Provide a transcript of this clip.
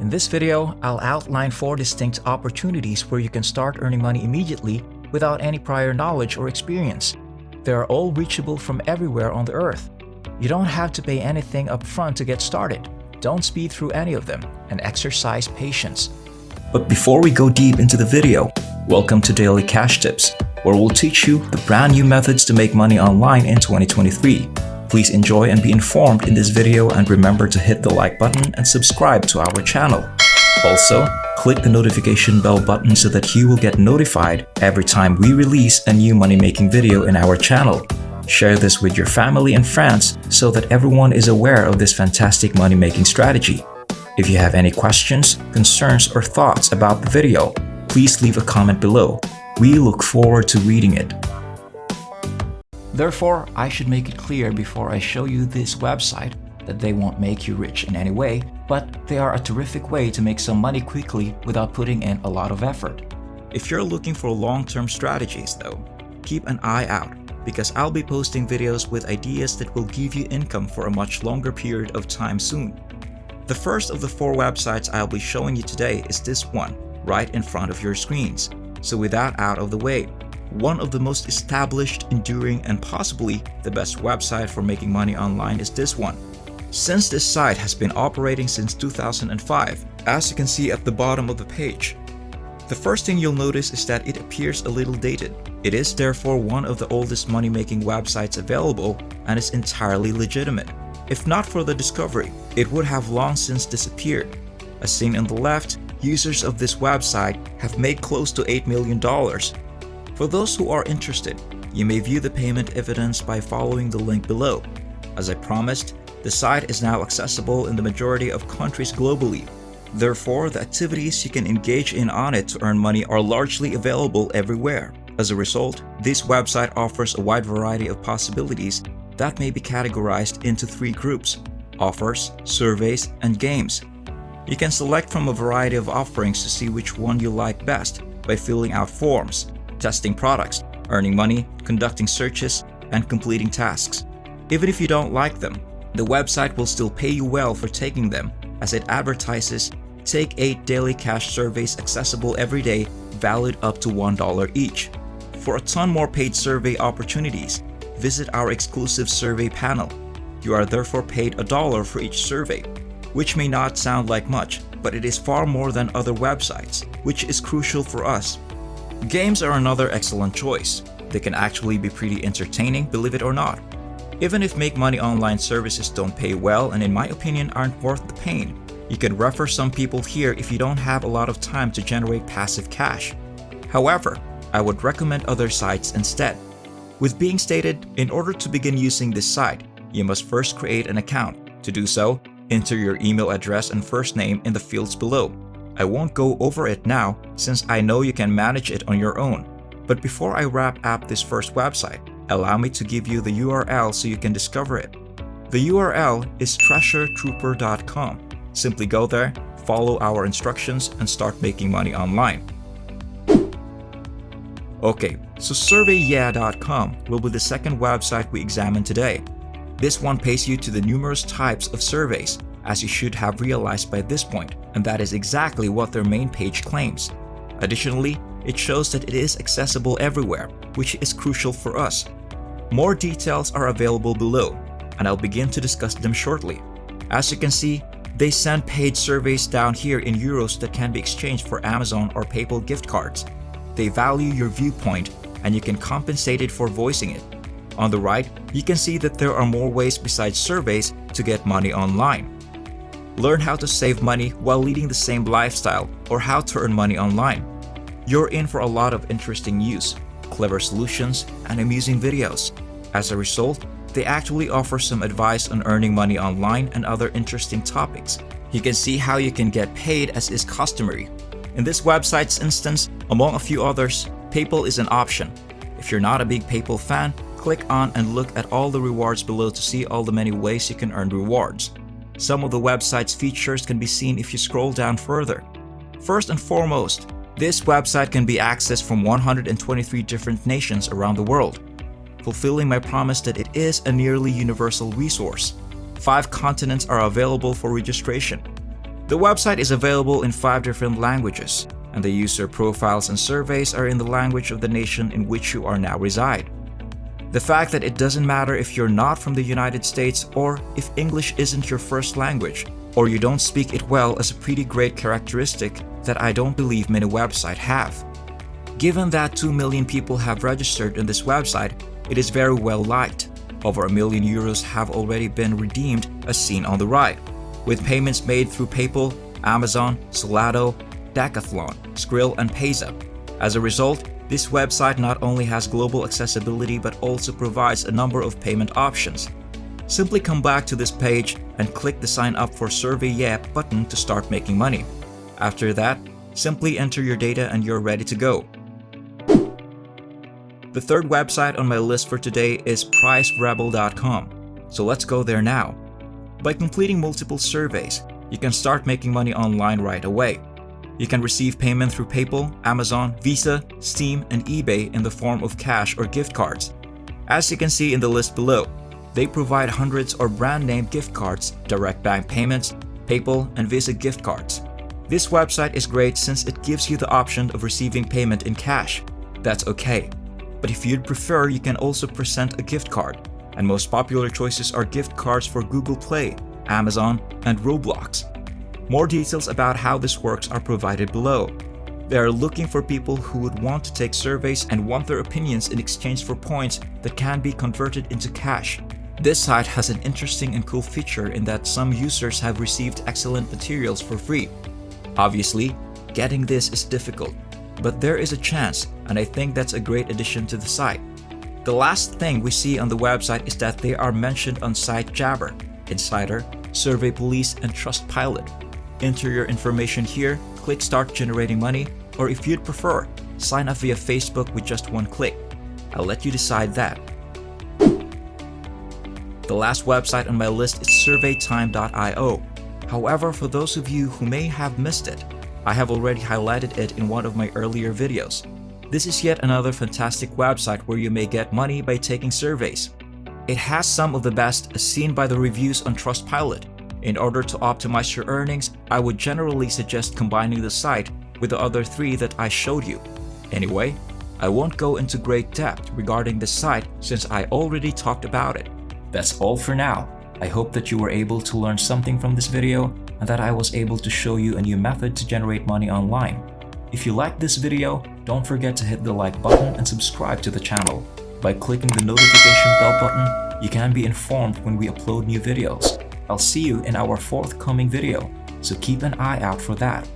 In this video, I'll outline 4 distinct opportunities where you can start earning money immediately without any prior knowledge or experience. They are all reachable from everywhere on the earth. You don't have to pay anything up front to get started. Don't speed through any of them and exercise patience. But before we go deep into the video, welcome to Daily Cash Tips, where we'll teach you the brand new methods to make money online in 2023. Please enjoy and be informed in this video, and remember to hit the like button and subscribe to our channel. Also, click the notification bell button so that you will get notified every time we release a new money-making video in our channel. Share this with your family and friends so that everyone is aware of this fantastic money-making strategy. If you have any questions, concerns, or thoughts about the video, please leave a comment below. We look forward to reading it. Therefore, I should make it clear before I show you this website that they won't make you rich in any way, but they are a terrific way to make some money quickly without putting in a lot of effort. If you're looking for long-term strategies though, keep an eye out, because I'll be posting videos with ideas that will give you income for a much longer period of time soon. The first of the 4 websites I'll be showing you today is this one, right in front of your screens. So with that out of the way, one of the most established, enduring, and possibly the best website for making money online is this one. Since this site has been operating since 2005, as you can see at the bottom of the page. The first thing you'll notice is that it appears a little dated. It is therefore one of the oldest money-making websites available and is entirely legitimate. If not for the discovery, it would have long since disappeared. As seen on the left, users of this website have made close to $8 million. For those who are interested, you may view the payment evidence by following the link below. As I promised, the site is now accessible in the majority of countries globally. Therefore, the activities you can engage in on it to earn money are largely available everywhere. As a result, this website offers a wide variety of possibilities that may be categorized into 3 groups: offers, surveys, and games. You can select from a variety of offerings to see which one you like best by filling out forms, testing products, earning money, conducting searches, and completing tasks. Even if you don't like them, the website will still pay you well for taking them, as it advertises, "Take 8 daily cash surveys accessible every day, valid up to $1 each." For a ton more paid survey opportunities, visit our exclusive survey panel. You are therefore paid $1 for each survey, which may not sound like much, but it is far more than other websites, which is crucial for us. Games are another excellent choice. They can actually be pretty entertaining, believe it or not. Even if make money online services don't pay well and in my opinion aren't worth the pain, you can refer some people here if you don't have a lot of time to generate passive cash. However, I would recommend other sites instead. With being stated, in order to begin using this site, you must first create an account. To do so, enter your email address and first name in the fields below. I won't go over it now since I know you can manage it on your own. But before I wrap up this first website, allow me to give you the URL so you can discover it. The URL is treasuretrooper.com. Simply go there, follow our instructions, and start making money online. Okay, so SurveyYeah.com will be the second website we examine today. This one pays you to the numerous types of surveys, as you should have realized by this point, and that is exactly what their main page claims. Additionally, it shows that it is accessible everywhere, which is crucial for us. More details are available below, and I'll begin to discuss them shortly. As you can see, they send paid surveys down here in euros that can be exchanged for Amazon or PayPal gift cards. They value your viewpoint, and you can compensate it for voicing it. On the right, you can see that there are more ways besides surveys to get money online. Learn how to save money while leading the same lifestyle, or how to earn money online. You're in for a lot of interesting news, clever solutions, and amusing videos. As a result, they actually offer some advice on earning money online and other interesting topics. You can see how you can get paid as is customary. In this website's instance, among a few others, PayPal is an option. If you're not a big PayPal fan, click on and look at all the rewards below to see all the many ways you can earn rewards. Some of the website's features can be seen if you scroll down further. First and foremost, this website can be accessed from 123 different nations around the world, fulfilling my promise that it is a nearly universal resource. 5 continents are available for registration. The website is available in 5 different languages, and the user profiles and surveys are in the language of the nation in which you are now reside. The fact that it doesn't matter if you're not from the United States or if English isn't your first language, or you don't speak it well is a pretty great characteristic that I don't believe many websites have. Given that 2 million people have registered in this website, it is very well liked. Over €1 million have already been redeemed as seen on the right, with payments made through PayPal, Amazon, Solado, Decathlon, Skrill, and Payza. As a result, this website not only has global accessibility but also provides a number of payment options. Simply come back to this page and click the Sign Up for SurveyYeah button to start making money. After that, simply enter your data and you're ready to go. The third website on my list for today is PriceRebel.com, so let's go there now. By completing multiple surveys, you can start making money online right away. You can receive payment through PayPal, Amazon, Visa, Steam, and eBay in the form of cash or gift cards. As you can see in the list below, they provide hundreds or brand-name gift cards, direct bank payments, PayPal, and Visa gift cards. This website is great since it gives you the option of receiving payment in cash. That's okay. But if you'd prefer, you can also present a gift card, and most popular choices are gift cards for Google Play, Amazon, and Roblox. More details about how this works are provided below. They are looking for people who would want to take surveys and want their opinions in exchange for points that can be converted into cash. This site has an interesting and cool feature in that some users have received excellent materials for free. Obviously, getting this is difficult, but there is a chance, and I think that's a great addition to the site. The last thing we see on the website is that they are mentioned on SiteJabber, Insider, Survey Police, and Trustpilot. Enter your information here, click Start Generating Money, or if you'd prefer, sign up via Facebook with just one click. I'll let you decide that. The last website on my list is SurveyTime.io. However, for those of you who may have missed it, I have already highlighted it in one of my earlier videos. This is yet another fantastic website where you may get money by taking surveys. It has some of the best as seen by the reviews on Trustpilot. In order to optimize your earnings, I would generally suggest combining the site with the other 3 that I showed you. Anyway, I won't go into great depth regarding this site since I already talked about it. That's all for now. I hope that you were able to learn something from this video and that I was able to show you a new method to generate money online. If you liked this video, don't forget to hit the like button and subscribe to the channel. By clicking the notification bell button, you can be informed when we upload new videos. I'll see you in our forthcoming video, so keep an eye out for that.